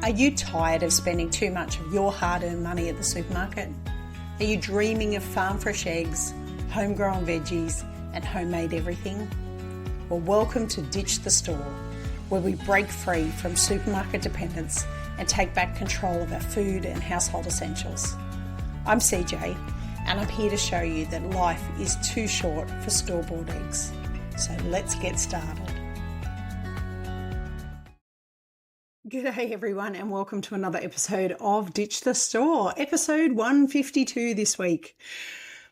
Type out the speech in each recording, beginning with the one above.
Are you tired of spending too much of your hard-earned money at the supermarket? Are you dreaming of farm fresh eggs, homegrown veggies, and homemade everything? Well, welcome to Ditch the Store, where we break free from supermarket dependence and take back control of our food and household essentials. I'm CJ, and I'm here to show you that life is too short for store-bought eggs. So let's get started. G'day everyone, and welcome to another episode of Ditch the Store, episode 152 this week.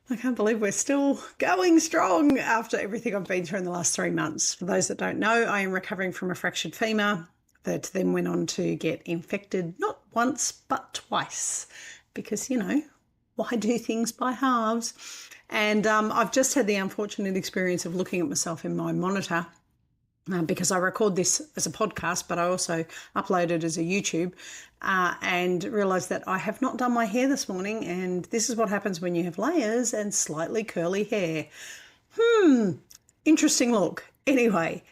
I can't believe we're still going strong after everything I've been through in the last 3 months. For those that don't know, I am recovering from a fractured femur that then went on to get infected not once but twice because, why do things by halves? And I've just had the unfortunate experience of looking at myself in my monitor because I record this as a podcast, but I also upload it as a YouTube and realised that I have not done my hair this morning, and this is what happens when you have layers and slightly curly hair. Interesting look. Anyway,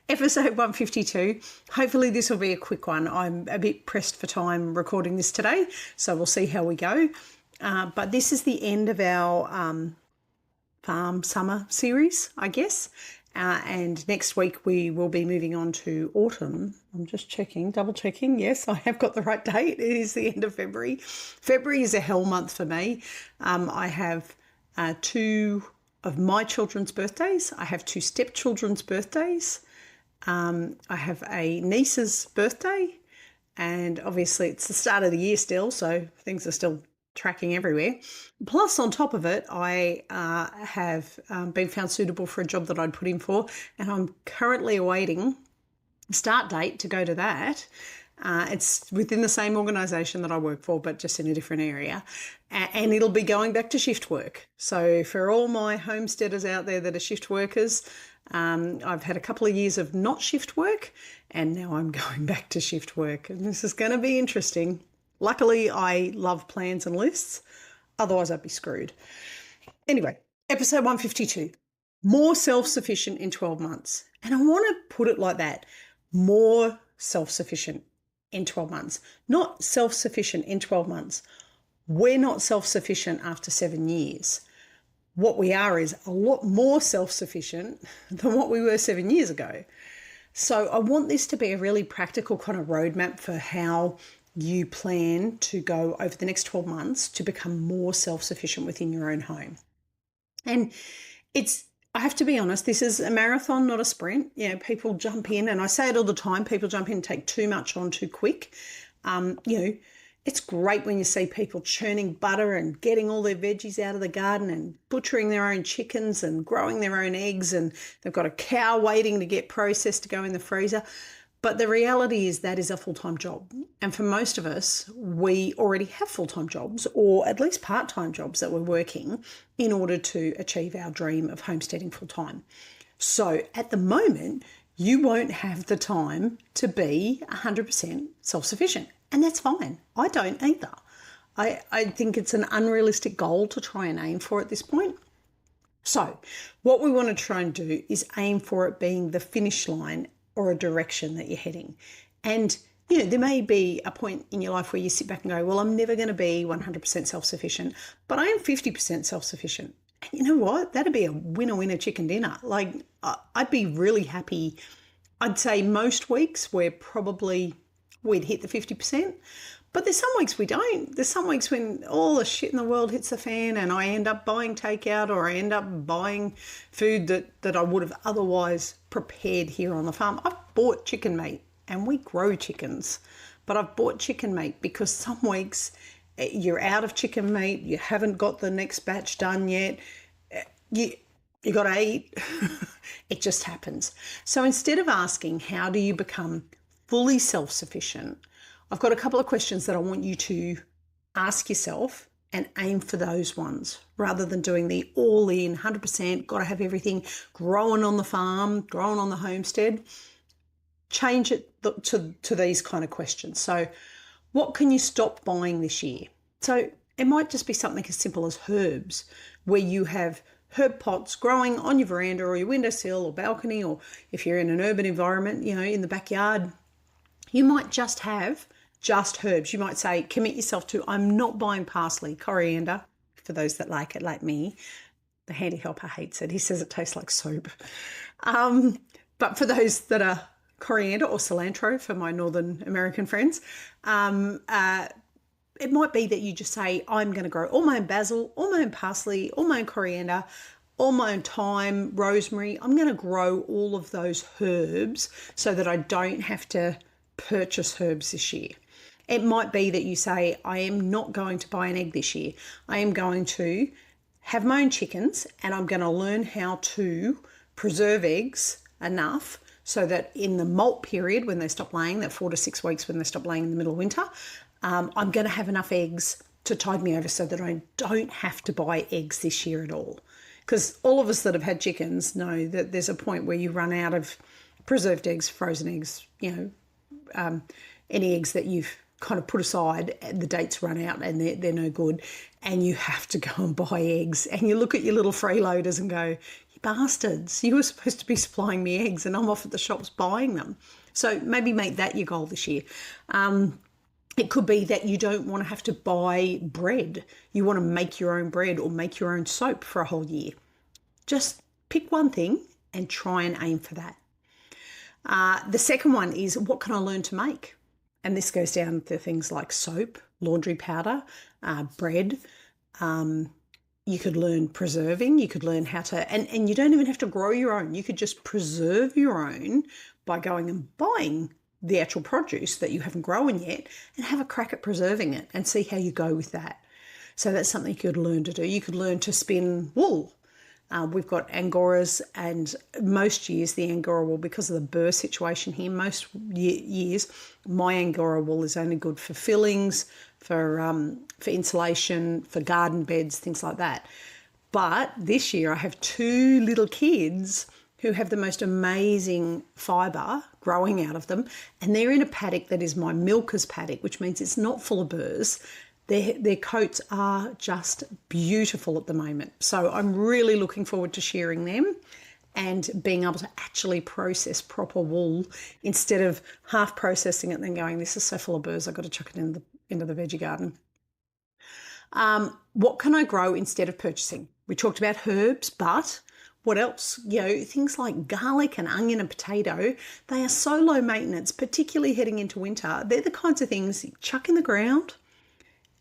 episode 152. Hopefully this will be a quick one. I'm a bit pressed for time recording this today, so we'll see how we go. But this is the end of our farm summer series, I guess. And next week we will be moving on to autumn. I'm just double checking. Yes, I have got the right date. It is the end of February. February is a hell month for me. I have 2 of my children's birthdays. I have 2 stepchildren's birthdays. I have a niece's birthday. And obviously it's the start of the year still, so things are still tracking everywhere. Plus, on top of it, I have been found suitable for a job that I'd put in for, and I'm currently awaiting a start date to go to that. It's within the same organisation that I work for, but just in a different area, and it'll be going back to shift work. So for all my homesteaders out there that are shift workers, I've had a couple of years of not shift work, and now I'm going back to shift work, and this is going to be interesting. Luckily, I love plans and lists. Otherwise, I'd be screwed. Anyway, episode 152, more self-sufficient in 12 months. And I want to put it like that, more self-sufficient in 12 months, not self-sufficient in 12 months. We're not self-sufficient after 7 years. What we are is a lot more self-sufficient than what we were 7 years ago. So I want this to be a really practical kind of roadmap for how you plan to go over the next 12 months to become more self-sufficient within your own home. And I have to be honest, this is a marathon, not a sprint. People jump in, and I say it all the time, people jump in and take too much on too quick. It's great when you see people churning butter and getting all their veggies out of the garden and butchering their own chickens and growing their own eggs, and they've got a cow waiting to get processed to go in the freezer. But the reality is that is a full-time job. And for most of us, we already have full-time jobs, or at least part-time jobs that we're working in order to achieve our dream of homesteading full-time. So at the moment, you won't have the time to be 100% self-sufficient. And that's fine. I don't either. I think it's an unrealistic goal to try and aim for at this point. So what we want to try and do is aim for it being the finish line or a direction that you're heading. And, there may be a point in your life where you sit back and go, well, I'm never going to be 100% self-sufficient, but I am 50% self-sufficient. And you know what? That'd be a winner chicken dinner. Like, I'd be really happy. I'd say most weeks we'd hit the 50%, but there's some weeks we don't. There's some weeks when all the shit in the world hits the fan and I end up buying takeout, or I end up buying food that I would have otherwise prepared here on the farm. I've bought chicken meat, and we grow chickens, but I've bought chicken meat because some weeks you're out of chicken meat, you haven't got the next batch done yet, you got to eat. It just happens. So instead of asking, how do you become fully self-sufficient, I've got a couple of questions that I want you to ask yourself and aim for those ones, rather than doing the all in 100%, got to have everything growing on the farm, growing on the homestead. Change it to these kind of questions. So what can you stop buying this year? So it might just be something as simple as herbs, where you have herb pots growing on your veranda or your windowsill or balcony, or if you're in an urban environment, in the backyard. You might just have just herbs. You might say, commit yourself to, I'm not buying parsley, coriander, for those that like it, like me. The handy helper hates it. He says it tastes like soap. But for those that are coriander or cilantro, for my Northern American friends, it might be that you just say, I'm going to grow all my own basil, all my own parsley, all my own coriander, all my own thyme, rosemary. I'm going to grow all of those herbs so that I don't have to purchase herbs this year. It might be that you say, I am not going to buy an egg this year. I am going to have my own chickens and I'm going to learn how to preserve eggs enough so that in the molt period, when they stop laying, that 4 to 6 weeks when they stop laying in the middle of winter, I'm going to have enough eggs to tide me over so that I don't have to buy eggs this year at all. Because all of us that have had chickens know that there's a point where you run out of preserved eggs, frozen eggs, any eggs that you've kind of put aside, the dates run out and they're no good, and you have to go and buy eggs. And you look at your little freeloaders and go, you bastards, you were supposed to be supplying me eggs and I'm off at the shops buying them. So maybe make that your goal this year. It could be that you don't want to have to buy bread. You want to make your own bread or make your own soap for a whole year. Just pick one thing and try and aim for that. The second one is, what can I learn to make? And this goes down to things like soap, laundry powder, bread. You could learn preserving. You could learn how to, and you don't even have to grow your own. You could just preserve your own by going and buying the actual produce that you haven't grown yet and have a crack at preserving it and see how you go with that. So that's something you could learn to do. You could learn to spin wool. We've got Angoras, and most years the Angora wool, because of the burr situation here, most years my Angora wool is only good for fillings, for insulation, for garden beds, things like that. But this year I have 2 little kids who have the most amazing fibre growing out of them, and they're in a paddock that is my milker's paddock, which means it's not full of burrs. Their coats are just beautiful at the moment. So I'm really looking forward to sharing them and being able to actually process proper wool instead of half processing it and then going, this is so full of burrs, I've got to chuck it into the veggie garden. What can I grow instead of purchasing? We talked about herbs, but what else? Things like garlic and onion and potato, they are so low maintenance, particularly heading into winter. They're the kinds of things you chuck in the ground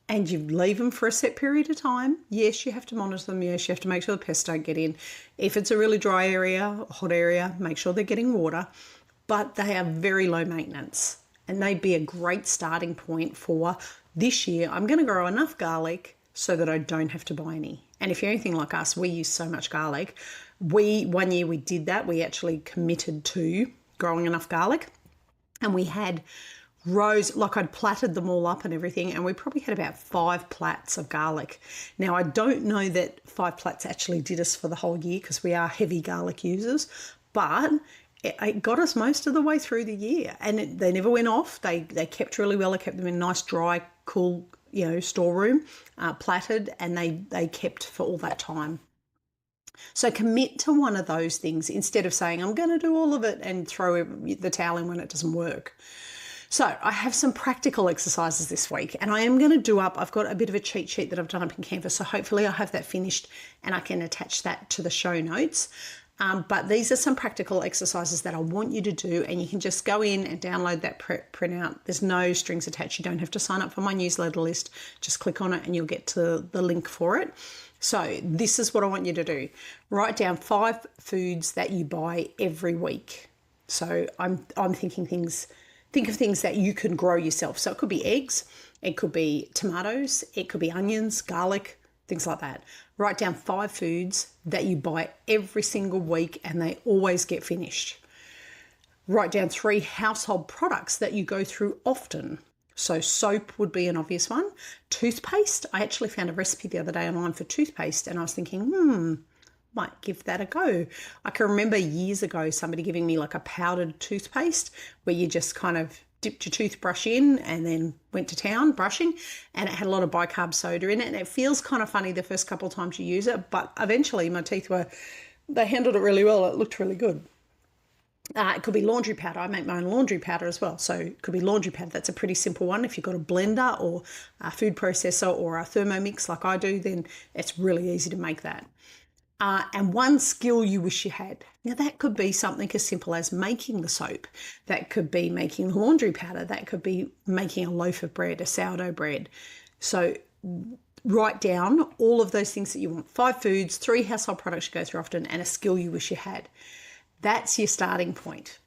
and you leave them for a set period of time. Yes, you have to monitor them. Yes, you have to make sure the pests don't get in. If it's a really dry area, hot area, make sure they're getting water. But they are very low maintenance, and they'd be a great starting point for this year. I'm going to grow enough garlic so that I don't have to buy any. And if you're anything like us, we use so much garlic. One year we did that. We actually committed to growing enough garlic, and we had rows, like I'd platted them all up and everything, and we probably had about 5 plats of garlic. Now, I don't know that 5 plats actually did us for the whole year because we are heavy garlic users, but it got us most of the way through the year, and they never went off. They kept really well. I kept them in a nice, dry, cool, storeroom, platted, and they kept for all that time. So commit to one of those things instead of saying, I'm going to do all of it and throw the towel in when it doesn't work. So I have some practical exercises this week, and I am going to do up, I've got a bit of a cheat sheet that I've done up in Canva, so hopefully I'll have that finished and I can attach that to the show notes. But these are some practical exercises that I want you to do, and you can just go in and download that printout. There's no strings attached. You don't have to sign up for my newsletter list. Just click on it and you'll get to the link for it. So this is what I want you to do. Write down 5 foods that you buy every week. So I'm thinking think of things that you can grow yourself. So it could be eggs, it could be tomatoes, it could be onions, garlic, things like that. Write down 5 foods that you buy every single week and they always get finished. Write down 3 household products that you go through often. So soap would be an obvious one. Toothpaste. I actually found a recipe the other day online for toothpaste, and I was thinking, might give that a go. I can remember years ago somebody giving me like a powdered toothpaste where you just kind of dipped your toothbrush in and then went to town brushing, and it had a lot of bicarb soda in it, and it feels kind of funny the first couple of times you use it, but eventually my teeth they handled it really well. It looked really good. It could be laundry powder. I make my own laundry powder as well. So it could be laundry powder. That's a pretty simple one. If you've got a blender or a food processor or a Thermomix like I do, then it's really easy to make that. And one skill you wish you had. Now, that could be something as simple as making the soap. That could be making the laundry powder. That could be making a loaf of bread, a sourdough bread. So write down all of those things that you want. 5 foods, 3 household products you go through often, and a skill you wish you had. That's your starting point.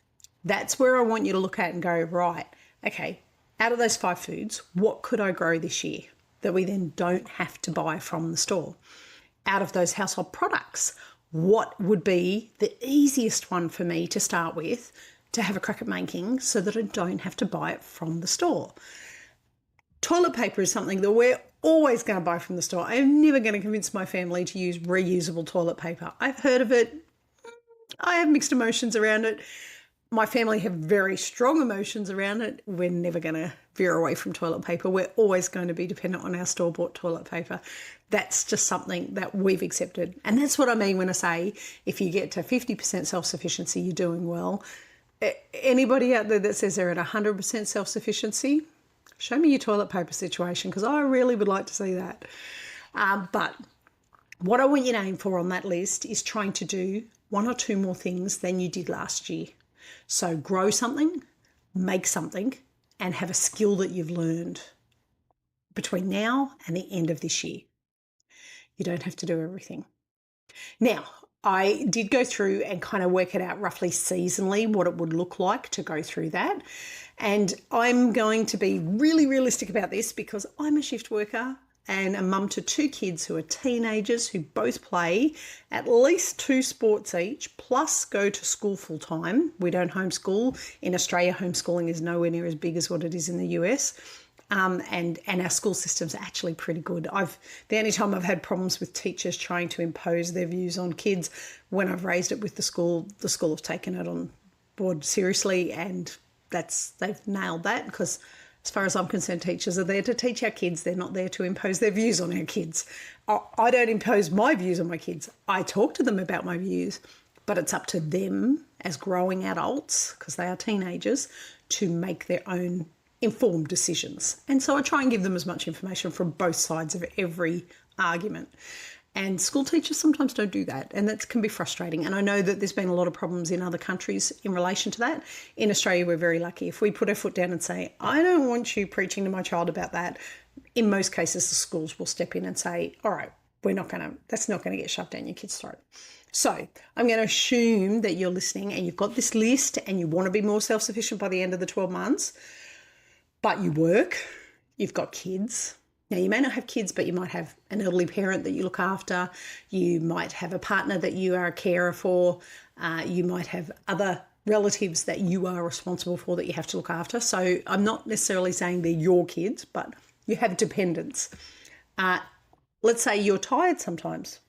That's where I want you to look at and go, right, okay, out of those 5 foods, what could I grow this year that we then don't have to buy from the store? Out of those household products, what would be the easiest one for me to start with to have a crack at making so that I don't have to buy it from the store? Toilet paper is something that we're always going to buy from the store. I'm never going to convince my family to use reusable toilet paper. I've heard of it. I have mixed emotions around it. My family have very strong emotions around it. We're never going to veer away from toilet paper. We're always going to be dependent on our store-bought toilet paper. That's just something that we've accepted. And that's what I mean when I say if you get to 50% self-sufficiency, you're doing well. Anybody out there that says they're at 100% self-sufficiency, show me your toilet paper situation, because I really would like to see that. But what I want you to aim for on that list is trying to do 1 or 2 more things than you did last year. So grow something, make something, and have a skill that you've learned between now and the end of this year. You don't have to do everything. Now, I did go through and kind of work it out roughly seasonally what it would look like to go through that. And I'm going to be really realistic about this because I'm a shift worker and a mum to 2 kids who are teenagers who both play at least 2 sports each, plus go to school full time. We don't homeschool. In Australia, homeschooling is nowhere near as big as what it is in the US. And our school system's actually pretty good. The only time I've had problems with teachers trying to impose their views on kids when I've raised it with the school have taken it on board seriously, and they've nailed that, because as far as I'm concerned, teachers are there to teach our kids. They're not there to impose their views on our kids. I don't impose my views on my kids. I talk to them about my views, but it's up to them as growing adults, because they are teenagers, to make their own informed decisions. And so I try and give them as much information from both sides of every argument. And school teachers sometimes don't do that, and that can be frustrating. And I know that there's been a lot of problems in other countries in relation to that. In Australia, we're very lucky. If we put our foot down and say, I don't want you preaching to my child about that, in most cases, the schools will step in and say, all right, that's not going to get shoved down your kid's throat. So I'm going to assume that you're listening and you've got this list and you want to be more self-sufficient by the end of the 12 months, but you work, you've got kids. Now, you may not have kids, but you might have an elderly parent that you look after. You might have a partner that you are a carer for. You might have other relatives that you are responsible for that you have to look after. So I'm not necessarily saying they're your kids, but you have dependents. Let's say you're tired sometimes.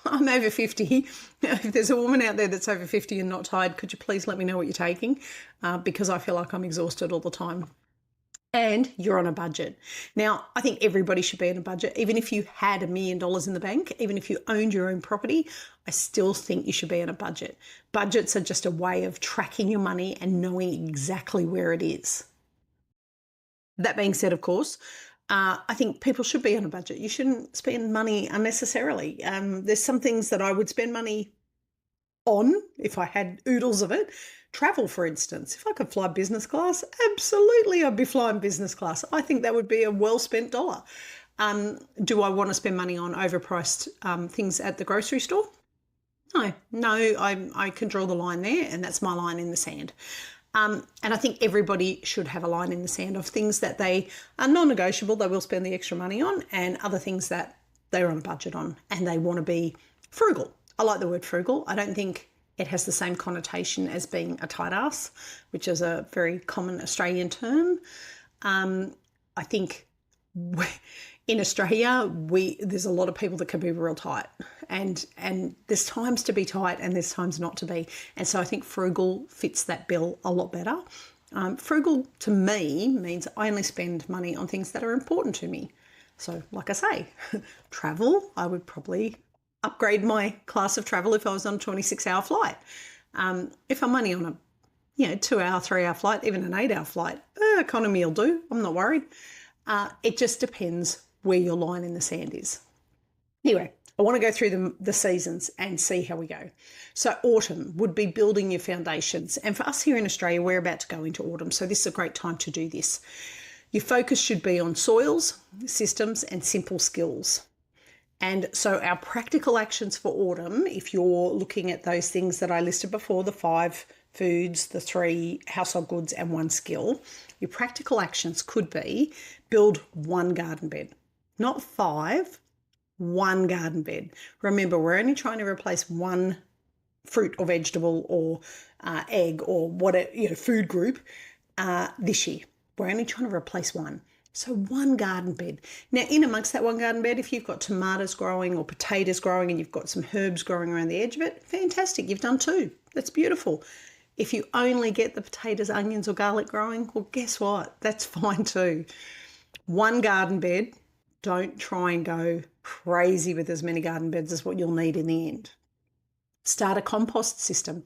I'm over 50. If there's a woman out there that's over 50 and not tired, could you please let me know what you're taking? Because I feel like I'm exhausted all the time. And you're on a budget. Now, I think everybody should be on a budget. Even if you had $1 million in the bank, even if you owned your own property, I still think you should be on a budget. Budgets are just a way of tracking your money and knowing exactly where it is. That being said, of course, I think people should be on a budget. You shouldn't spend money unnecessarily. There's some things that I would spend money on if I had oodles of it. Travel, for instance. If I could fly business class, absolutely I'd be flying business class. I think that would be a well-spent dollar. Do I want to spend money on overpriced things at the grocery store? No, I can draw the line there, and that's my line in the sand. And I think everybody should have a line in the sand of things that they are non-negotiable, they will spend the extra money on, and other things that they're on a budget on and they want to be frugal. I like the word frugal. I don't think it has the same connotation as being a tight ass, which is a very common Australian term. I think in Australia, there's a lot of people that can be real tight, and there's times to be tight and there's times not to be. And so I think frugal fits that bill a lot better. Frugal to me means I only spend money on things that are important to me. So like I say, travel, I would probably upgrade my class of travel if I was on a 26-hour flight. If I'm only on a 2-hour, 3-hour flight, even an 8-hour flight, economy will do. I'm not worried. It just depends where your line in the sand is. Anyway, I want to go through the seasons and see how we go. So autumn would be building your foundations. And for us here in Australia, we're about to go into autumn. So this is a great time to do this. Your focus should be on soils, systems, and simple skills. And so our practical actions for autumn, if you're looking at those things that I listed before, the 5 foods, the 3 household goods, and 1 skill, your practical actions could be build 1 garden bed, not 5, 1 garden bed. Remember, we're only trying to replace 1 fruit or vegetable or egg or whatever, food group this year. We're only trying to replace 1. So 1 garden bed. Now, in amongst that 1 garden bed, if you've got tomatoes growing or potatoes growing and you've got some herbs growing around the edge of it, fantastic, you've done 2. That's beautiful. If you only get the potatoes, onions or garlic growing, well, guess what? That's fine too. 1 garden bed. Don't try and go crazy with as many garden beds as what you'll need in the end. Start a compost system.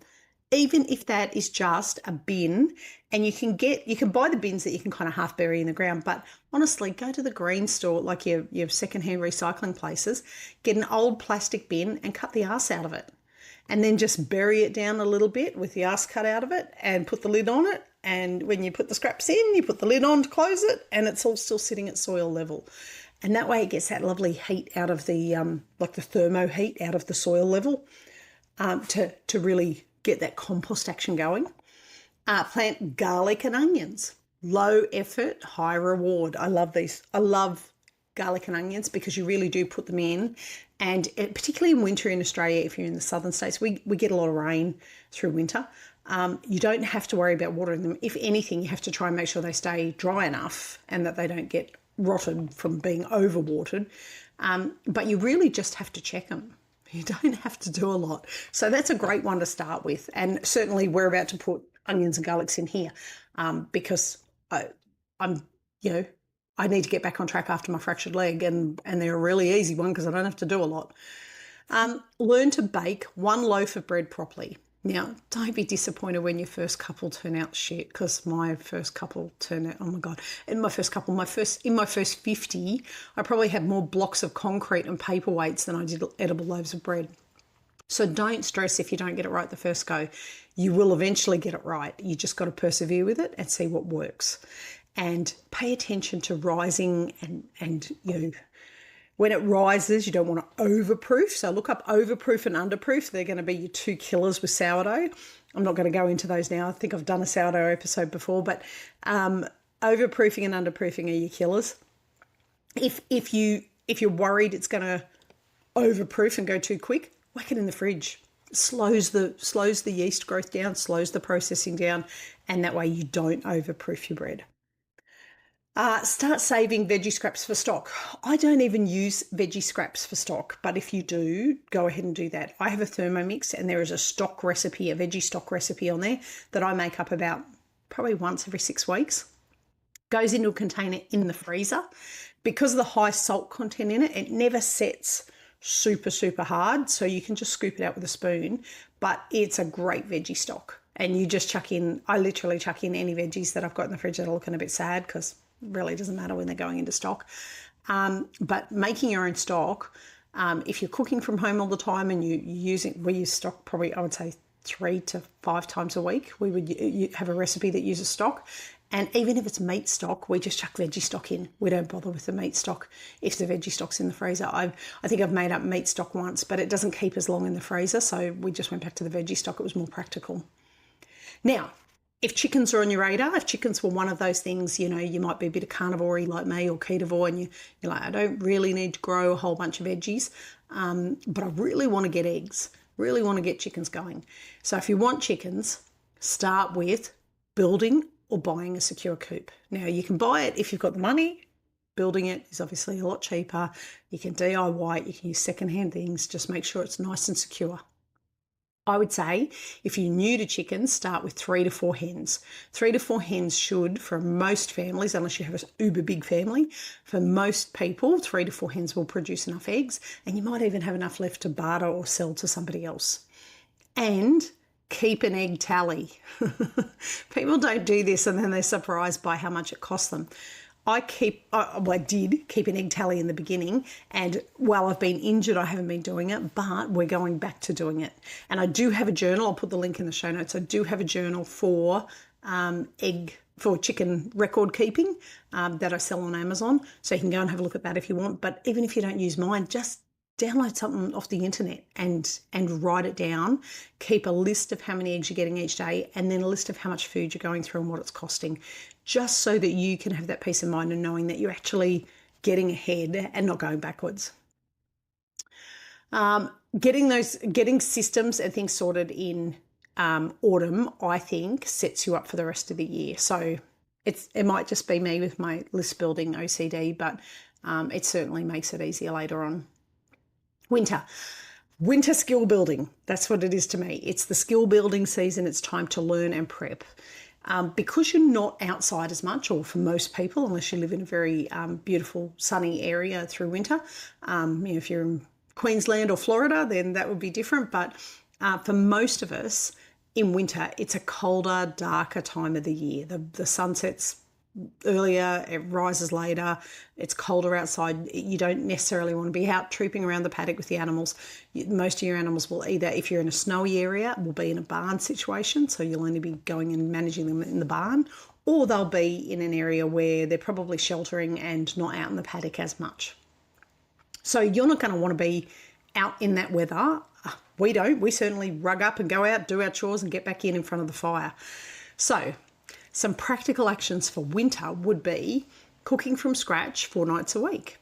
Even if that is just a bin, and you can buy the bins that you can kind of half bury in the ground, but honestly, go to the green store, like your secondhand recycling places, get an old plastic bin and cut the arse out of it. And then just bury it down a little bit with the arse cut out of it and put the lid on it. And when you put the scraps in, you put the lid on to close it, and it's all still sitting at soil level. And that way it gets that lovely heat out of the, like the thermo heat out of the soil level to really get that compost action going. Plant garlic and onions. Low effort, high reward. I love these. I love garlic and onions because you really do put them in. And particularly in winter in Australia, if you're in the southern states, we get a lot of rain through winter. You don't have to worry about watering them. If anything, you have to try and make sure they stay dry enough and that they don't get rotted from being overwatered. But you really just have to check them. You don't have to do a lot. So that's a great one to start with. And certainly we're about to put onions and garlics in here because I need to get back on track after my fractured leg, and they're a really easy one because I don't have to do a lot. Learn to bake 1 loaf of bread properly. Now, don't be disappointed when your first couple turn out shit, because my first couple turned out, oh my God, in my first 50, I probably had more blocks of concrete and paperweights than I did edible loaves of bread. So don't stress if you don't get it right the first go. You will eventually get it right. You just got to persevere with it and see what works. And pay attention to rising and when it rises, you don't want to overproof. So look up overproof and underproof. They're going to be your 2 killers with sourdough. I'm not going to go into those now. I think I've done a sourdough episode before, but overproofing and underproofing are your killers. If you're worried it's going to overproof and go too quick, whack it in the fridge. Slows the yeast growth down, slows the processing down, and that way you don't overproof your bread. Start saving veggie scraps for stock. I don't even use veggie scraps for stock, but if you do, go ahead and do that. I have a Thermomix and there is a stock recipe, a veggie stock recipe on there that I make up about probably once every 6 weeks. Goes into a container in the freezer. Because of the high salt content in it, it never sets super, super hard, so you can just scoop it out with a spoon, but it's a great veggie stock. And you just I literally chuck in any veggies that I've got in the fridge that are looking a bit sad, because really doesn't matter when they're going into stock. But making your own stock, if you're cooking from home all the time and we use stock probably, I would say 3 to 5 times a week. We would have a recipe that uses stock. And even if it's meat stock, we just chuck veggie stock in. We don't bother with the meat stock if the veggie stock's in the freezer. I think I've made up meat stock once, but it doesn't keep as long in the freezer. So we just went back to the veggie stock. It was more practical. Now, if chickens are on your radar, if chickens were one of those things, you might be a bit of carnivore like me or ketovore, and you're like, I don't really need to grow a whole bunch of veggies, but I really want to get eggs, really want to get chickens going. So if you want chickens, start with building or buying a secure coop. Now, you can buy it if you've got the money. Building it is obviously a lot cheaper. You can DIY it, you can use secondhand things, just make sure it's nice and secure. I would say if you're new to chickens, start with 3 to 4 hens. 3 to 4 hens should, for most families, unless you have an uber big family, for most people, 3 to 4 hens will produce enough eggs, and you might even have enough left to barter or sell to somebody else. And keep an egg tally. People don't do this and then they're surprised by how much it costs them. I did keep an egg tally in the beginning, and while I've been injured, I haven't been doing it, but we're going back to doing it. And I do have a journal. I'll put the link in the show notes. I do have a journal for chicken record keeping that I sell on Amazon. So you can go and have a look at that if you want. But even if you don't use mine, just download something off the internet and write it down. Keep a list of how many eggs you're getting each day, and then a list of how much food you're going through and what it's costing, just so that you can have that peace of mind and knowing that you're actually getting ahead and not going backwards. Getting systems and things sorted in autumn, I think, sets you up for the rest of the year. So it might just be me with my list building OCD, but it certainly makes it easier later on. Winter skill building. That's what it is to me. It's the skill building season. It's time to learn and prep. Because you're not outside as much, or for most people, unless you live in a very beautiful sunny area through winter. If you're in Queensland or Florida, then that would be different. But for most of us in winter, it's a colder, darker time of the year. The sun sets earlier, it rises later, it's colder outside. You don't necessarily want to be out trooping around the paddock with the animals. Most of your animals will either, if you're in a snowy area, will be in a barn situation, so you'll only be going and managing them in the barn, or they'll be in an area where they're probably sheltering and not out in the paddock as much. So you're not going to want to be out in that weather. We don't. We certainly rug up and go out, do our chores and get back in front of the fire. So some practical actions for winter would be cooking from scratch 4 nights a week.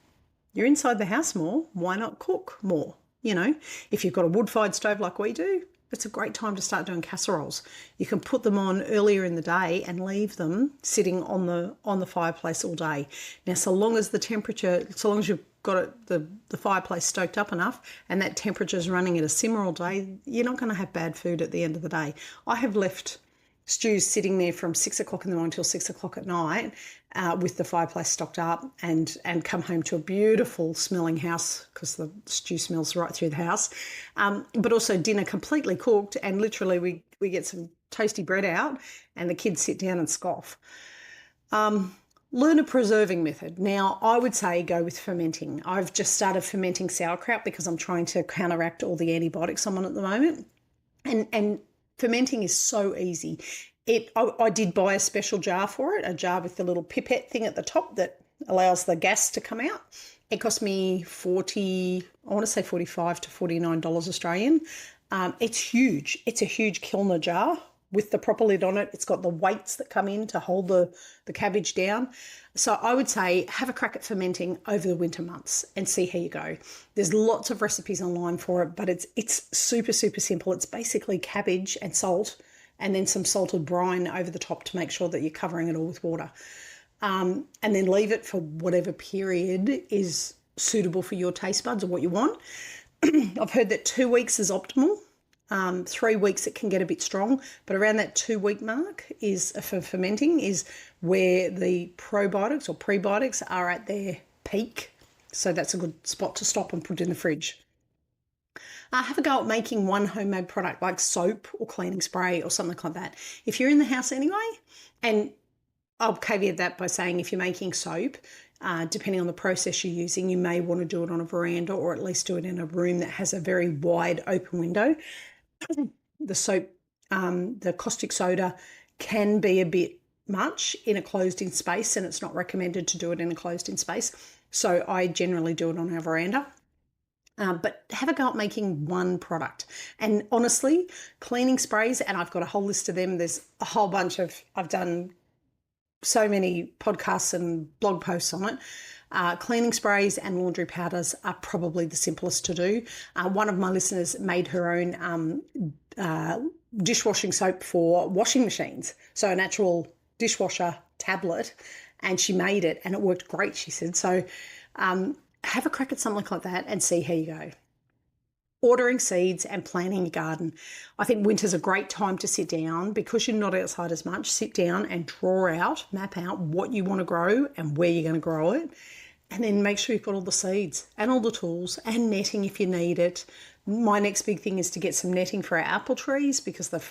You're inside the house more, why not cook more? If you've got a wood-fired stove like we do, it's a great time to start doing casseroles. You can put them on earlier in the day and leave them sitting on the fireplace all day. Now, so long as you've got the fireplace stoked up enough and that temperature is running at a simmer all day, you're not going to have bad food at the end of the day. I have left stews sitting there from 6 o'clock in the morning till 6 o'clock at night with the fireplace stocked up, and come home to a beautiful smelling house because the stew smells right through the house. But also dinner completely cooked, and literally we get some toasty bread out and the kids sit down and scoff. Learn a preserving method. Now, I would say go with fermenting. I've just started fermenting sauerkraut because I'm trying to counteract all the antibiotics I'm on at the moment. And fermenting is so easy. I did buy a special jar for it, a jar with the little pipette thing at the top that allows the gas to come out. It cost me $45 to $49 Australian. It's huge. It's a huge Kilner jar with the proper lid on it. It's got the weights that come in to hold the cabbage down. So I would say have a crack at fermenting over the winter months and see how you go. There's lots of recipes online for it, but it's super, super simple. It's basically cabbage and salt and then some salted brine over the top to make sure that you're covering it all with water. And then leave it for whatever period is suitable for your taste buds or what you want. I've heard that 2 weeks is optimal. 3 weeks it can get a bit strong, but around that 2 week mark is for fermenting is where the probiotics or prebiotics are at their peak. So that's a good spot to stop and put in the fridge. Have a go at making one homemade product like soap or cleaning spray or something like that. If you're in the house anyway, and I'll caveat that by saying if you're making soap, depending on the process you're using, you may want to do it on a veranda or at least do it in a room that has a very wide open window. The soap, the caustic soda can be a bit much in a closed-in space, and it's not recommended to do it in a closed-in space. So I generally do it on our veranda. But have a go at making one product. And honestly, cleaning sprays, and I've got a whole list of them. There's a whole bunch I've done so many podcasts and blog posts on it. Cleaning sprays and laundry powders are probably the simplest to do. One of my listeners made her own dishwashing soap for washing machines. So an actual dishwasher tablet, and she made it and it worked great, she said. So have a crack at something like that and see how you go. Ordering seeds and planting your garden. I think winter's a great time to sit down because you're not outside as much. Sit down and map out what you want to grow and where you're going to grow it. And then make sure you've got all the seeds and all the tools and netting if you need it. My next big thing is to get some netting for our apple trees because the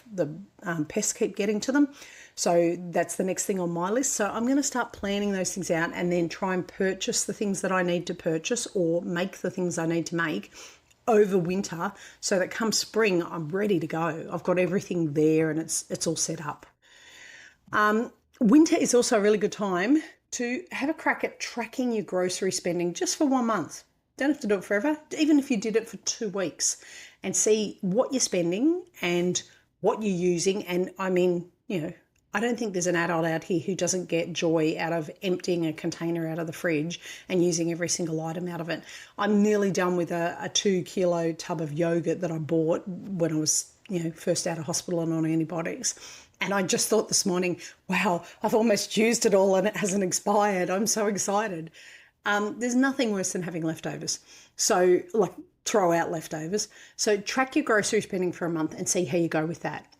pests keep getting to them. So that's the next thing on my list. So I'm going to start planning those things out and then try and purchase the things that I need to purchase or make the things I need to make over winter so that come spring, I'm ready to go. I've got everything there and it's all set up. Winter is also a really good time to have a crack at tracking your grocery spending just for 1 month. Don't have to do it forever, even if you did it for 2 weeks, and see what you're spending and what you're using. And I mean, I don't think there's an adult out here who doesn't get joy out of emptying a container out of the fridge and using every single item out of it. I'm nearly done with a 2 kilo tub of yogurt that I bought when I was, first out of hospital and on antibiotics. And I just thought this morning, wow, I've almost used it all and it hasn't expired. I'm so excited. There's nothing worse than having leftovers. So throw out leftovers. So track your grocery spending for a month and see how you go with that.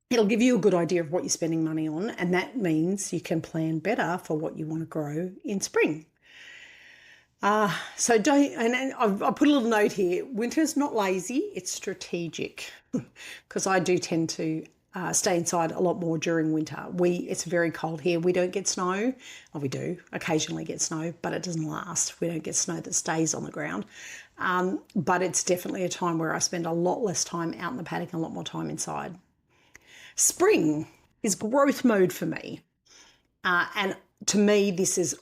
It'll give you a good idea of what you're spending money on, and that means you can plan better for what you want to grow in spring. So don't, and I put a little note here, winter's not lazy, it's strategic, because I do tend to stay inside a lot more during winter. It's very cold here. We don't get snow. Well, we do occasionally get snow, but it doesn't last. We don't get snow that stays on the ground. But it's definitely a time where I spend a lot less time out in the paddock and a lot more time inside. Spring is growth mode for me. And to me, this is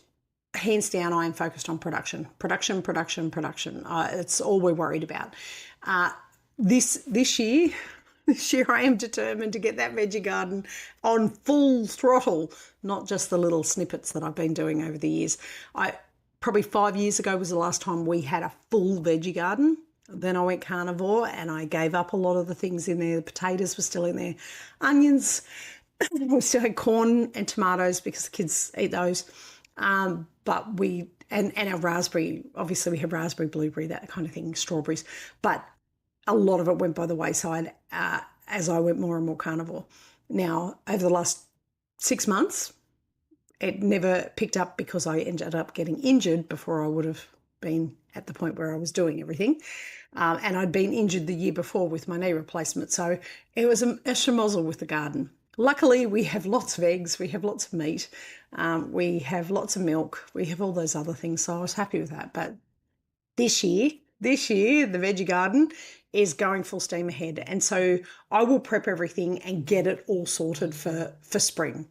hands down, I am focused on production. It's all we're worried about. This year, I am determined to get that veggie garden on full throttle, not just the little snippets that I've been doing over the years. Probably 5 years ago was the last time we had a full veggie garden. Then I went carnivore and I gave up a lot of the things in there. The potatoes were still in there. Onions, we still had corn and tomatoes because the kids eat those. But and our raspberry, obviously we have raspberry, blueberry, that kind of thing, strawberries. But a lot of it went by the wayside as I went more and more carnivore. Now, over the last 6 months, it never picked up because I ended up getting injured before I would have been at the point where I was doing everything. And I'd been injured the year before with my knee replacement. So it was a schmozzle with the garden. Luckily, we have lots of eggs. We have lots of meat. We have lots of milk. We have all those other things. So I was happy with that. But this year, the veggie garden is going full steam ahead. And so I will prep everything and get it all sorted for spring.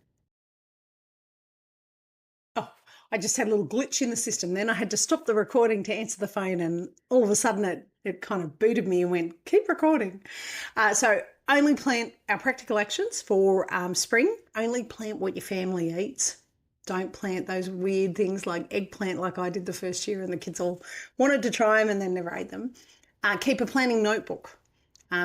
I just had a little glitch in the system. Then I had to stop the recording to answer the phone, and all of a sudden it kind of booted me and went, keep recording. So only plant our practical actions for spring. Only plant what your family eats. Don't plant those weird things like eggplant like I did the first year and the kids all wanted to try them and then never ate them. Keep a planning notebook.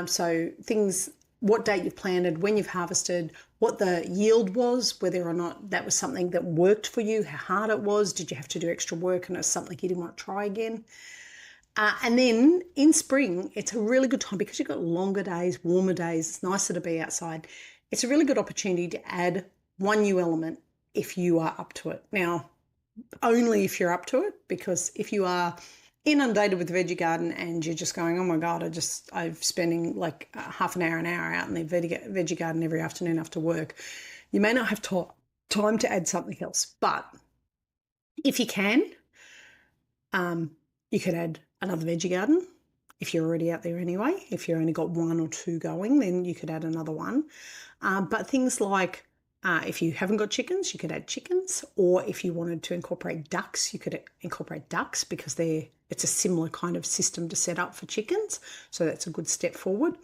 So things, what date you've planted, when you've harvested, what the yield was, whether or not that was something that worked for you, how hard it was, did you have to do extra work and it's something you didn't want to try again. And then in spring, it's a really good time because you've got longer days, warmer days, it's nicer to be outside. It's a really good opportunity to add one new element if you are up to it. Now, only if you're up to it, because if you are inundated with the veggie garden and you're just going, oh my God, I'm spending like half an hour out in the veggie garden every afternoon after work, you may not have time to add something else. But if you can, you could add another veggie garden if you're already out there anyway. If you've only got 1 or 2 going, then you could add another one. But things like if you haven't got chickens, you could add chickens, or if you wanted to incorporate ducks, you could incorporate ducks because it's a similar kind of system to set up for chickens. So that's a good step forward.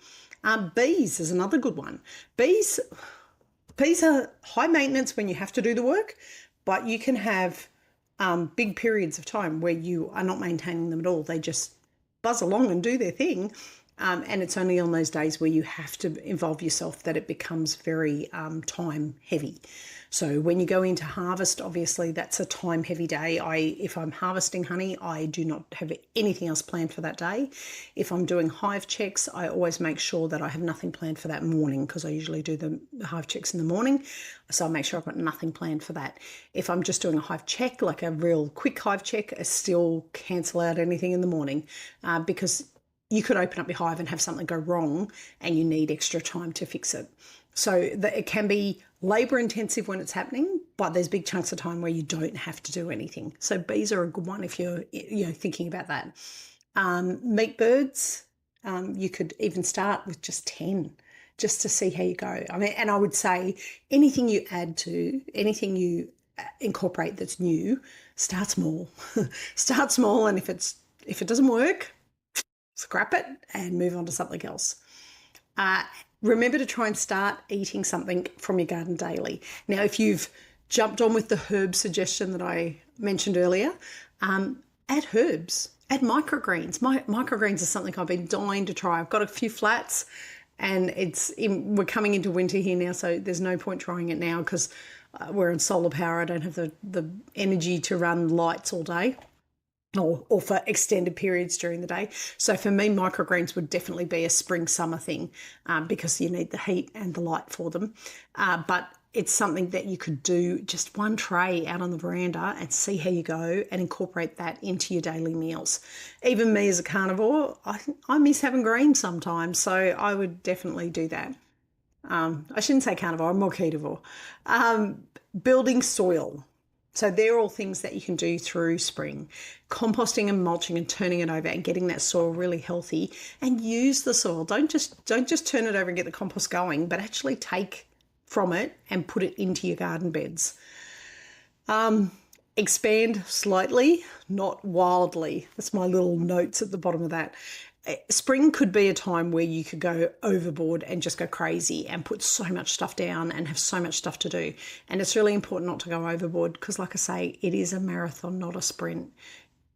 Bees is another good one. Bees are high maintenance when you have to do the work, but you can have big periods of time where you are not maintaining them at all. They just buzz along and do their thing. And it's only on those days where you have to involve yourself that it becomes very time heavy. So when you go into harvest, obviously that's a time heavy day. If I'm harvesting honey, I do not have anything else planned for that day. If I'm doing hive checks, I always make sure that I have nothing planned for that morning because I usually do the hive checks in the morning. So I'll make sure I've got nothing planned for that. If I'm just doing a hive check, like a real quick hive check, I still cancel out anything in the morning because you could open up your hive and have something go wrong and you need extra time to fix it. So it can be labour intensive when it's happening, but there's big chunks of time where you don't have to do anything. So bees are a good one if you're thinking about that. Meat birds, you could even start with just 10 just to see how you go. I mean, and I would say anything you add to, anything you incorporate that's new, start small. Start small, and if it doesn't work, scrap it and move on to something else. Remember to try and start eating something from your garden daily. Now, if you've jumped on with the herb suggestion that I mentioned earlier, add herbs, add microgreens. Microgreens is something I've been dying to try. I've got a few flats, and we're coming into winter here now, so there's no point trying it now because we're on solar power. I don't have the energy to run lights all day. Or for extended periods during the day. So for me, microgreens would definitely be a spring-summer thing because you need the heat and the light for them. But it's something that you could do just one tray out on the veranda and see how you go and incorporate that into your daily meals. Even me as a carnivore, I miss having greens sometimes, so I would definitely do that. I shouldn't say carnivore, I'm more ketovore. Building soil. So they're all things that you can do through spring. Composting and mulching and turning it over and getting that soil really healthy, and use the soil. Don't just turn it over and get the compost going, but actually take from it and put it into your garden beds. Expand slightly, not wildly. That's my little notes at the bottom of that. Spring could be a time where you could go overboard and just go crazy and put so much stuff down and have so much stuff to do. And it's really important not to go overboard because, like I say, it is a marathon, not a sprint.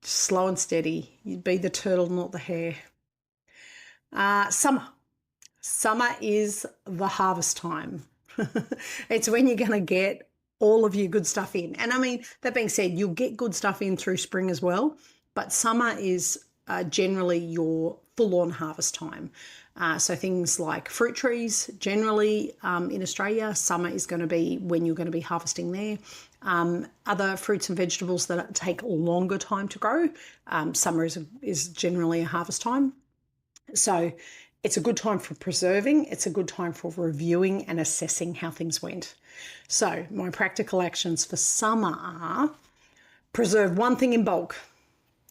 Slow and steady. You'd be the turtle, not the hare. Summer. Summer is the harvest time. It's when you're going to get all of your good stuff in. And I mean, that being said, you'll get good stuff in through spring as well, but summer is generally your full-on harvest time. So things like fruit trees, generally in Australia, summer is going to be when you're going to be harvesting there. Other fruits and vegetables that take longer time to grow, summer is generally a harvest time. So it's a good time for preserving. It's a good time for reviewing and assessing how things went. So my practical actions for summer are: preserve one thing in bulk: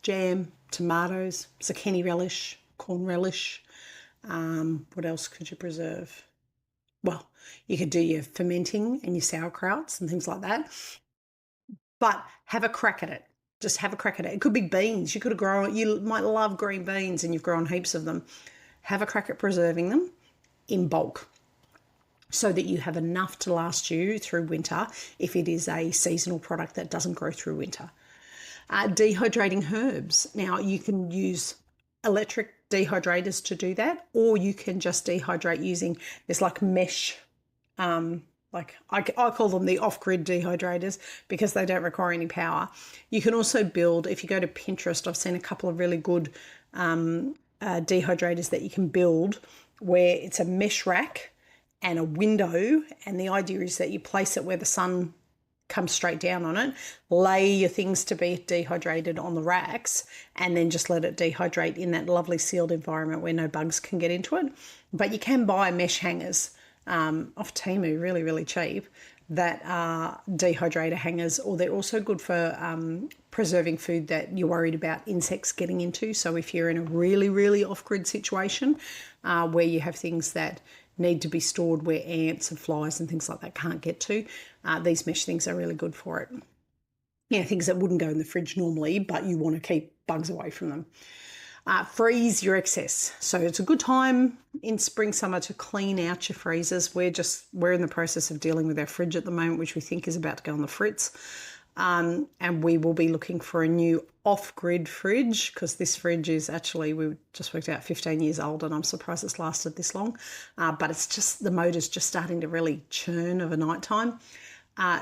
jam, tomatoes, zucchini relish, corn relish. What else could you preserve? Well, you could do your fermenting and your sauerkrauts and things like that. But have a crack at it. Just have a crack at it. It could be beans. You might love green beans and you've grown heaps of them. Have a crack at preserving them in bulk so that you have enough to last you through winter if it is a seasonal product that doesn't grow through winter. Dehydrating herbs. Now, you can use electric dehydrators to do that, or you can just dehydrate using this like mesh, I call them the off-grid dehydrators because they don't require any power. You can also build, if you go to Pinterest, I've seen a couple of really good dehydrators that you can build where it's a mesh rack and a window, and the idea is that you place it where the sun comes straight down on it, lay your things to be dehydrated on the racks, and then just let it dehydrate in that lovely sealed environment where no bugs can get into it. But you can buy mesh hangers off Temu, really, really cheap, that are dehydrator hangers, or they're also good for preserving food that you're worried about insects getting into. So if you're in a really, really off-grid situation where you have things that need to be stored where ants and flies and things like that can't get to, these mesh things are really good for it. Yeah, things that wouldn't go in the fridge normally, but you want to keep bugs away from them. Freeze your excess. So it's a good time in spring, summer to clean out your freezers. We're in the process of dealing with our fridge at the moment, which we think is about to go on the fritz. And we will be looking for a new off-grid fridge because this fridge is actually, we just worked out, 15 years old, and I'm surprised it's lasted this long. But it's just, the motor's just starting to really churn of a night time.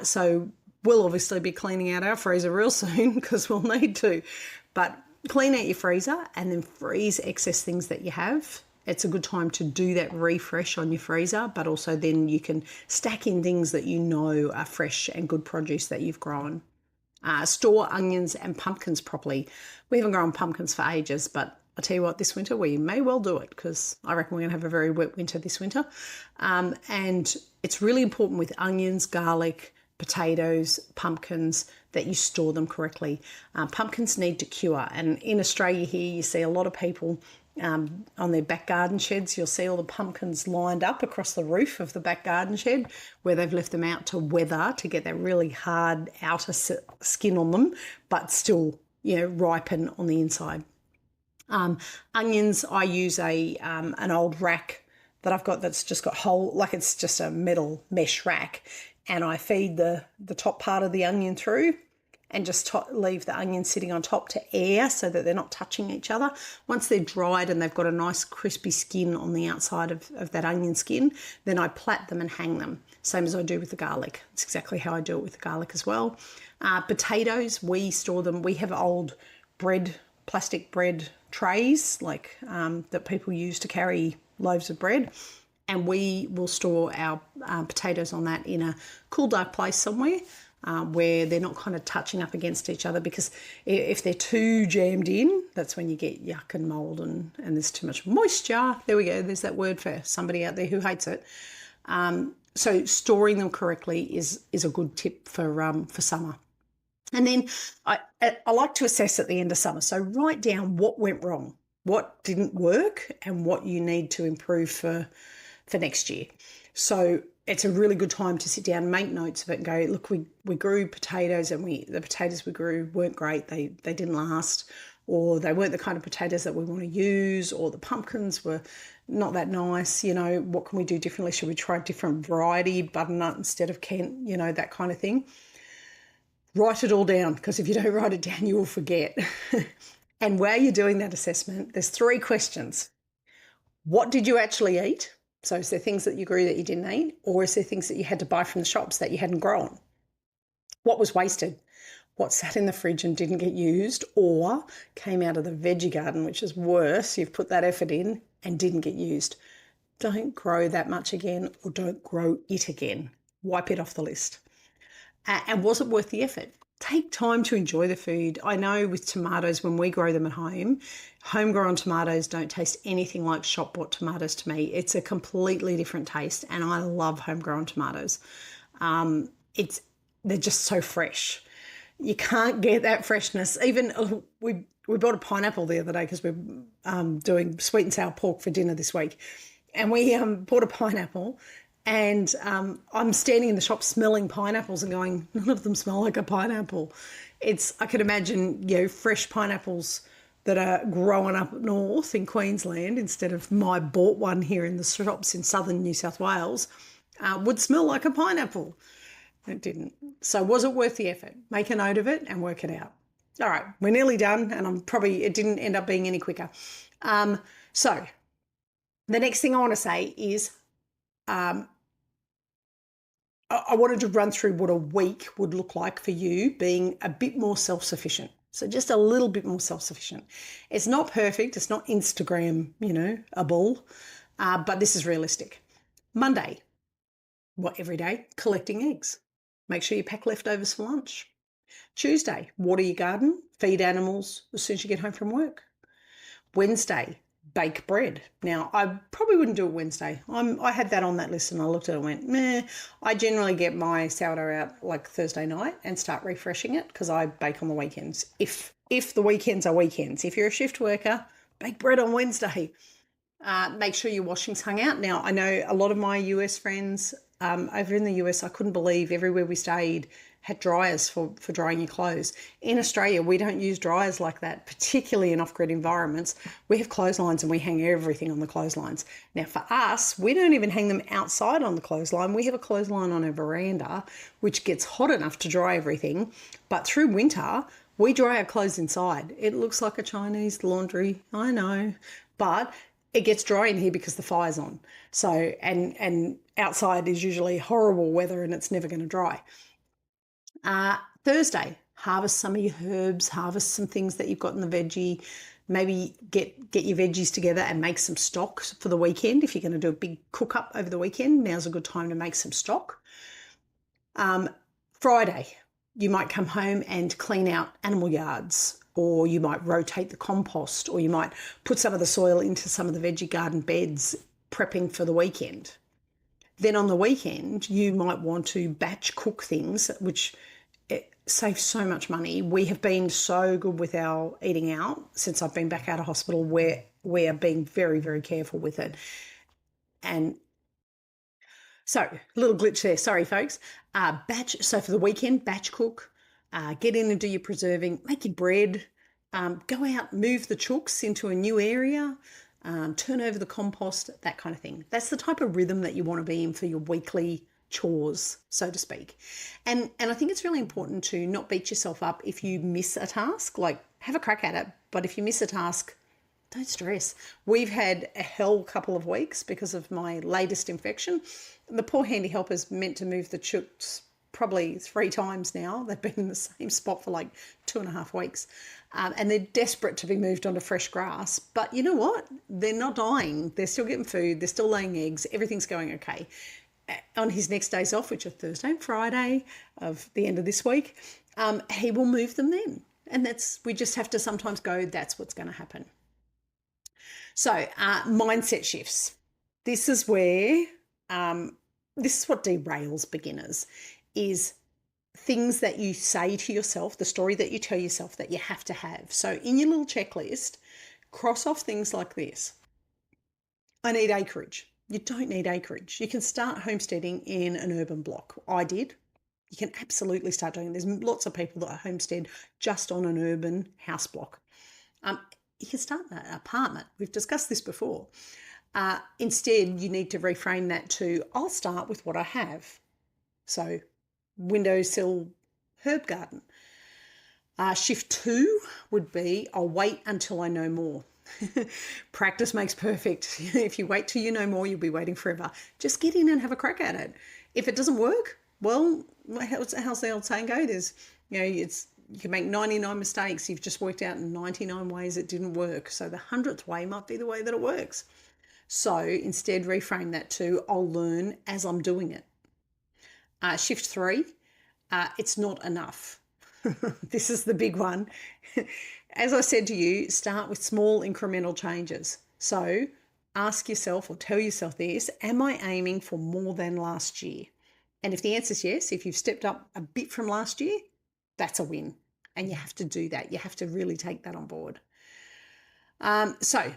So we'll obviously be cleaning out our freezer real soon because we'll need to. But clean out your freezer and then freeze excess things that you have. It's a good time to do that refresh on your freezer, but also then you can stack in things that you know are fresh and good produce that you've grown. Store onions and pumpkins properly. We haven't grown pumpkins for ages, but I'll tell you what, this winter we may well do it because I reckon we're going to have a very wet winter this winter. And it's really important with onions, garlic, potatoes, pumpkins that you store them correctly. Pumpkins need to cure. And in Australia here, you see a lot of people on their back garden sheds. You'll see all the pumpkins lined up across the roof of the back garden shed where they've left them out to weather to get that really hard outer skin on them, but still, ripen on the inside. Onions, I use an old rack that I've got that's just got it's just a metal mesh rack, and I feed the top part of the onion through and just leave the onion sitting on top to air so that they're not touching each other. Once they're dried and they've got a nice crispy skin on the outside of that onion skin, then I plait them and hang them, same as I do with the garlic. It's exactly how I do it with the garlic as well. Potatoes, we store them. We have old plastic bread trays that people use to carry loaves of bread, and we will store our potatoes on that in a cool, dark place somewhere where they're not kind of touching up against each other, because if they're too jammed in, that's when you get yuck and mould and there's too much moisture. There we go. There's that word for somebody out there who hates it. So storing them correctly is a good tip for summer. And then I like to assess at the end of summer. So write down what went wrong, what didn't work, and what you need to improve for next year. So it's a really good time to sit down and make notes of it and go, look, we grew potatoes and the potatoes we grew weren't great. They didn't last, or they weren't the kind of potatoes that we want to use, or the pumpkins were not that nice. What can we do differently? Should we try a different variety, butternut instead of Kent, that kind of thing. Write it all down, because if you don't write it down, you will forget. And while you're doing that assessment, there's 3 questions. What did you actually eat? So is there things that you grew that you didn't eat? Or is there things that you had to buy from the shops that you hadn't grown? What was wasted? What sat in the fridge and didn't get used, or came out of the veggie garden, which is worse? You've put that effort in and didn't get used. Don't grow that much again, or don't grow it again. Wipe it off the list. And was it worth the effort? Take time to enjoy the food. I know with tomatoes, when we grow them at home, homegrown tomatoes don't taste anything like shop-bought tomatoes to me. It's a completely different taste, and I love homegrown tomatoes. They're just so fresh. You can't get that freshness. Even we bought a pineapple the other day because we're doing sweet and sour pork for dinner this week, and we bought a pineapple. And I'm standing in the shop smelling pineapples and going, none of them smell like a pineapple. I could imagine, fresh pineapples that are growing up north in Queensland instead of my bought one here in the shops in southern New South Wales would smell like a pineapple. It didn't. So was it worth the effort? Make a note of it and work it out. All right, we're nearly done, and it didn't end up being any quicker. So the next thing I want to say is, I wanted to run through what a week would look like for you being a bit more self-sufficient. So just a little bit more self-sufficient. It's not perfect. It's not Instagram, able, but this is realistic. Monday, every day? Collecting eggs. Make sure you pack leftovers for lunch. Tuesday, water your garden, feed animals as soon as you get home from work. Wednesday, bake bread. Now, I probably wouldn't do it Wednesday. I had that on that list and I looked at it and went, meh. I generally get my sourdough out like Thursday night and start refreshing it because I bake on the weekends. If the weekends are weekends. If you're a shift worker, bake bread on Wednesday. Make sure your washing's hung out. Now, I know a lot of my US friends over in the US, I couldn't believe everywhere we stayed had dryers for drying your clothes. In Australia, we don't use dryers like that, particularly in off-grid environments. We have clotheslines and we hang everything on the clotheslines. Now, for us, we don't even hang them outside on the clothesline. We have a clothesline on a veranda, which gets hot enough to dry everything. But through winter, we dry our clothes inside. It looks like a Chinese laundry, I know, but it gets dry in here because the fire's on. So, and outside is usually horrible weather and it's never going to dry. Thursday, harvest some of your herbs, harvest some things that you've got in the veggie, maybe get your veggies together and make some stock for the weekend. If you're going to do a big cook up over the weekend, now's a good time to make some stock. Friday, you might come home and clean out animal yards. or you might rotate the compost, or you might put some of the soil into some of the veggie garden beds, prepping for the weekend. Then on the weekend, you might want to batch cook things, which it saves so much money. We have been so good with our eating out since I've been back out of hospital, where we are being very, very careful with it. And so, a little glitch there. Sorry, folks. So for the weekend, batch cook. Get in and do your preserving. Make your bread. Go out, move the chooks into a new area. Turn over the compost, that kind of thing. That's the type of rhythm that you want to be in for your weekly chores, so to speak. And I think it's really important to not beat yourself up if you miss a task. Like, have a crack at it. But if you miss a task, don't stress. We've had a hell couple of weeks because of my latest infection. The poor handy helper's meant to move the chooks probably 3 times now. They've been in the same spot for like 2.5 weeks. And they're desperate to be moved onto fresh grass. But you know what? They're not dying. They're still getting food. They're still laying eggs. Everything's going okay. On his next days off, which are Thursday and Friday of the end of this week, he will move them then. And we just have to sometimes go, that's what's going to happen. So mindset shifts. This is where, this is what derails beginners, is things that you say to yourself, the story that you tell yourself that you have to have. So in your little checklist, cross off things like this. I need acreage. You don't need acreage. You can start homesteading in an urban block. I did. You can absolutely start doing it. There's lots of people that homestead just on an urban house block. You can start an apartment. We've discussed this before. Instead, you need to reframe that to, I'll start with what I have. So windowsill herb garden. Shift 2 would be, I'll wait until I know more. Practice makes perfect. If you wait till you know more, you'll be waiting forever. Just get in and have a crack at it. If it doesn't work, well, how's the old saying go? You can make 99 mistakes. You've just worked out 99 ways it didn't work. So the 100th way might be the way that it works. So instead, reframe that to, I'll learn as I'm doing it. Shift 3, it's not enough. This is the big one. As I said to you, start with small incremental changes. So ask yourself or tell yourself this, am I aiming for more than last year? And if the answer is yes, if you've stepped up a bit from last year, that's a win. And you have to do that. You have to really take that on board. So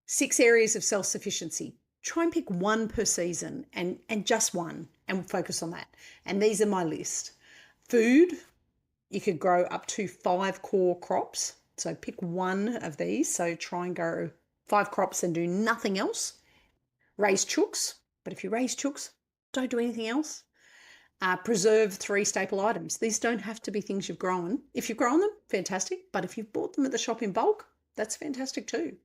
6 areas of self-sufficiency. Try and pick one per season and just one and focus on that. And these are my list. Food, you could grow up to 5 core crops. So pick one of these. So try and grow 5 crops and do nothing else. Raise chooks, but if you raise chooks, don't do anything else. Preserve 3 staple items. These don't have to be things you've grown. If you've grown them, fantastic. But if you've bought them at the shop in bulk, that's fantastic too.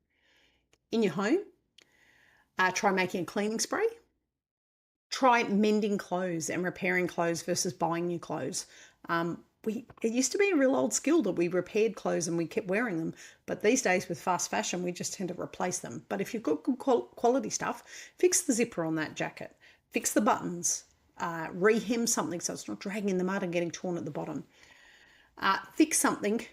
In your home, try making a cleaning spray. Try mending clothes and repairing clothes versus buying new clothes. It used to be a real old skill that we repaired clothes and we kept wearing them. But these days with fast fashion, we just tend to replace them. But if you've got good quality stuff, fix the zipper on that jacket. Fix the buttons. Rehem something so it's not dragging in the mud and getting torn at the bottom. Fix something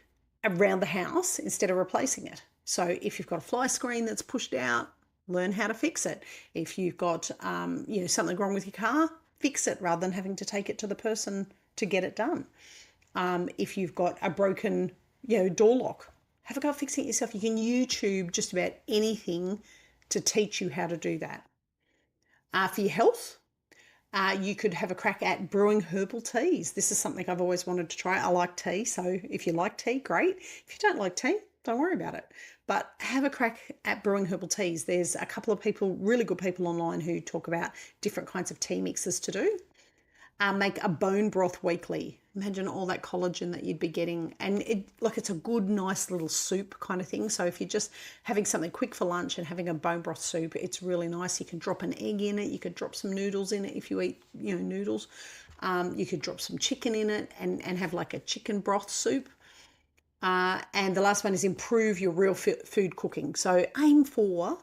around the house instead of replacing it. So if you've got a fly screen that's pushed out, learn how to fix it. If you've got something wrong with your car, fix it rather than having to take it to the person to get it done. If you've got a broken door lock, have a go fixing it yourself. You can YouTube just about anything to teach you how to do that. For your health, you could have a crack at brewing herbal teas. This is something I've always wanted to try. I like tea, so if you like tea, great. If you don't like tea, don't worry about it. But have a crack at brewing herbal teas. There's a couple of people, really good people online who talk about different kinds of tea mixes to do. Make a bone broth weekly. Imagine all that collagen that you'd be getting. And it's a good, nice little soup kind of thing. So if you're just having something quick for lunch and having a bone broth soup, it's really nice. You can drop an egg in it. You could drop some noodles in it if you eat, noodles. You could drop some chicken in it and have like a chicken broth soup. And the last one is improve your real food cooking. So aim for,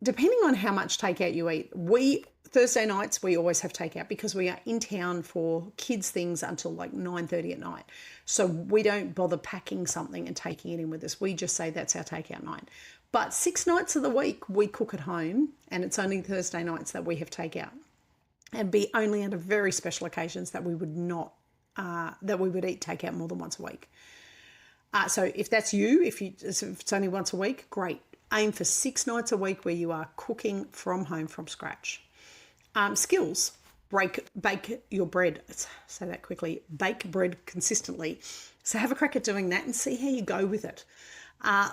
depending on how much takeout you eat, we Thursday nights, we always have takeout because we are in town for kids' things until like 9:30 at night. So we don't bother packing something and taking it in with us. We just say that's our takeout night. But 6 nights of the week, we cook at home, and it's only Thursday nights that we have takeout. And be only under very special occasions that we would not, that we would eat takeout more than once a week. So if that's you, if it's only once a week, great. Aim for 6 nights a week where you are cooking from home from scratch. Skills: bake your bread. Let's say that quickly. Bake bread consistently. So have a crack at doing that and see how you go with it.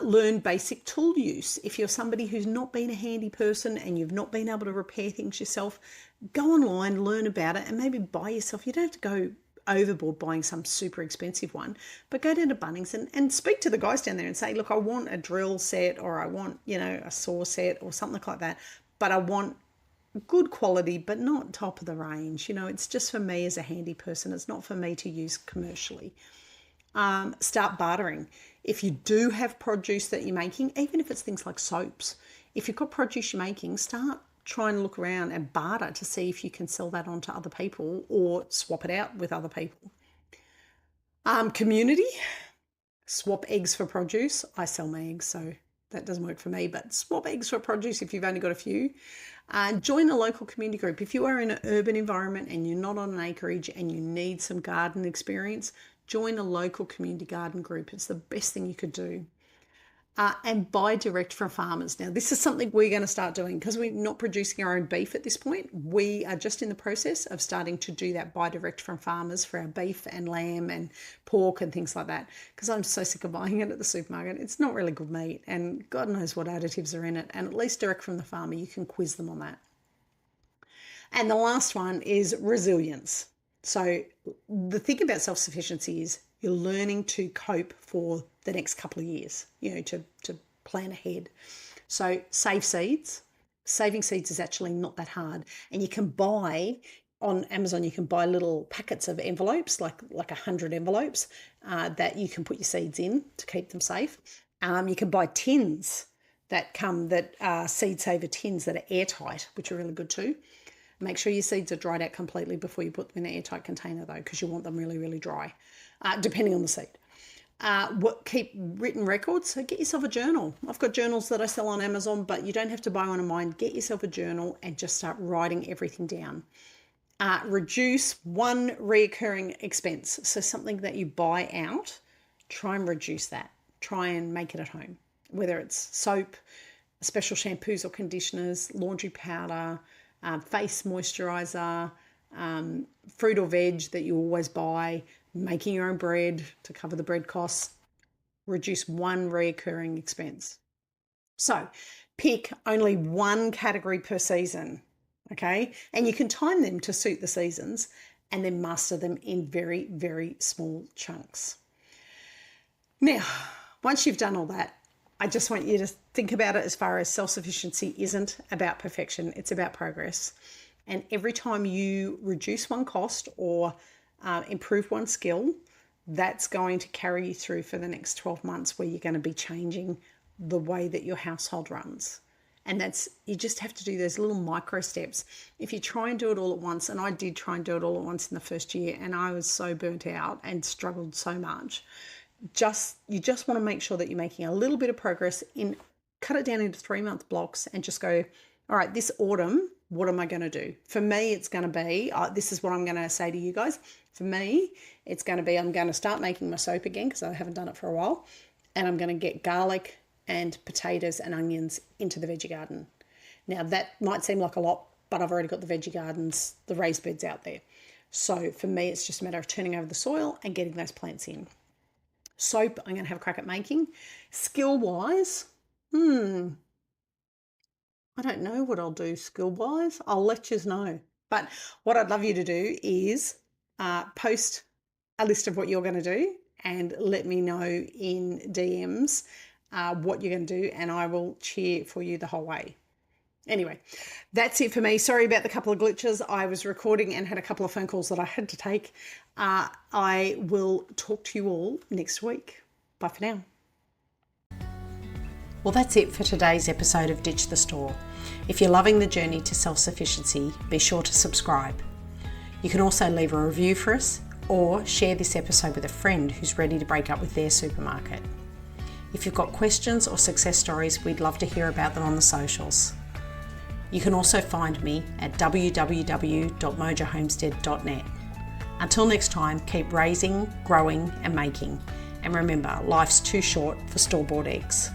Learn basic tool use. If you're somebody who's not been a handy person and you've not been able to repair things yourself, go online, learn about it, and maybe buy yourself. You don't have to go overboard buying some super expensive one, but go down to Bunnings and speak to the guys down there and say, look, I want a drill set, or I want, a saw set or something like that, but I want good quality, but not top of the range. It's just for me as a handy person. It's not for me to use commercially. Start bartering. If you do have produce that you're making, even if it's things like soaps, if you've got produce you're making, start trying to look around and barter to see if you can sell that on to other people or swap it out with other people. Community, swap eggs for produce. I sell my eggs, so that doesn't work for me, but swap eggs for produce if you've only got a few. Join a local community group. If you are in an urban environment and you're not on an acreage and you need some garden experience, join a local community garden group. It's the best thing you could do. And buy direct from farmers. Now, this is something we're going to start doing because we're not producing our own beef at this point. We are just in the process of starting to do that, buy direct from farmers for our beef and lamb and pork and things like that, because I'm so sick of buying it at the supermarket. It's not really good meat, and God knows what additives are in it. And at least direct from the farmer, you can quiz them on that. And the last one is resilience. So the thing about self-sufficiency is you're learning to cope for the next couple of years, to plan ahead. So save seeds. Saving seeds is actually not that hard. And you can buy on Amazon, you can buy little packets of envelopes, like 100 envelopes that you can put your seeds in to keep them safe. You can buy tins that seed saver tins that are airtight, which are really good too. Make sure your seeds are dried out completely before you put them in an airtight container though, because you want them really, really dry, depending on the seed. Keep written records. So get yourself a journal. I've got journals that I sell on Amazon, but you don't have to buy one of mine. Get yourself a journal and just start writing everything down. Reduce one reoccurring expense. So something that you buy out, try and reduce that. Try and make it at home. Whether it's soap, special shampoos or conditioners, laundry powder, face moisturizer, fruit or veg that you always buy, making your own bread to cover the bread costs. Reduce one recurring expense. So pick only one category per season, okay? And you can time them to suit the seasons and then master them in very, very small chunks. Now, once you've done all that, I just want you to think about it as far as self-sufficiency isn't about perfection, it's about progress. And every time you reduce one cost or improve one skill, that's going to carry you through for the next 12 months where you're going to be changing the way that your household runs. And you just have to do those little micro steps. If you try and do it all at once, and I did try and do it all at once in the first year, and I was so burnt out and struggled so much, you just want to make sure that you're making a little bit of progress. Cut it down into 3-month blocks and just go, all right, this autumn, what am I going to do? For me, it's going to be, this is what I'm going to say to you guys. For me, it's going to be, I'm going to start making my soap again because I haven't done it for a while. And I'm going to get garlic and potatoes and onions into the veggie garden. Now, that might seem like a lot, but I've already got the veggie gardens, the raised beds out there. So for me, it's just a matter of turning over the soil and getting those plants in. Soap, I'm going to have a crack at making. Skill-wise, I don't know what I'll do skill-wise. I'll let you know. But what I'd love you to do is post a list of what you're going to do and let me know in DMs what you're going to do, and I will cheer for you the whole way. Anyway, that's it for me. Sorry about the couple of glitches. I was recording and had a couple of phone calls that I had to take. I will talk to you all next week. Bye for now. Well, that's it for today's episode of Ditch the Store. If you're loving the journey to self-sufficiency, be sure to subscribe. You can also leave a review for us or share this episode with a friend who's ready to break up with their supermarket. If you've got questions or success stories, we'd love to hear about them on the socials. You can also find me at www.mojohomestead.net. Until next time, keep raising, growing and making. And remember, life's too short for store-bought eggs.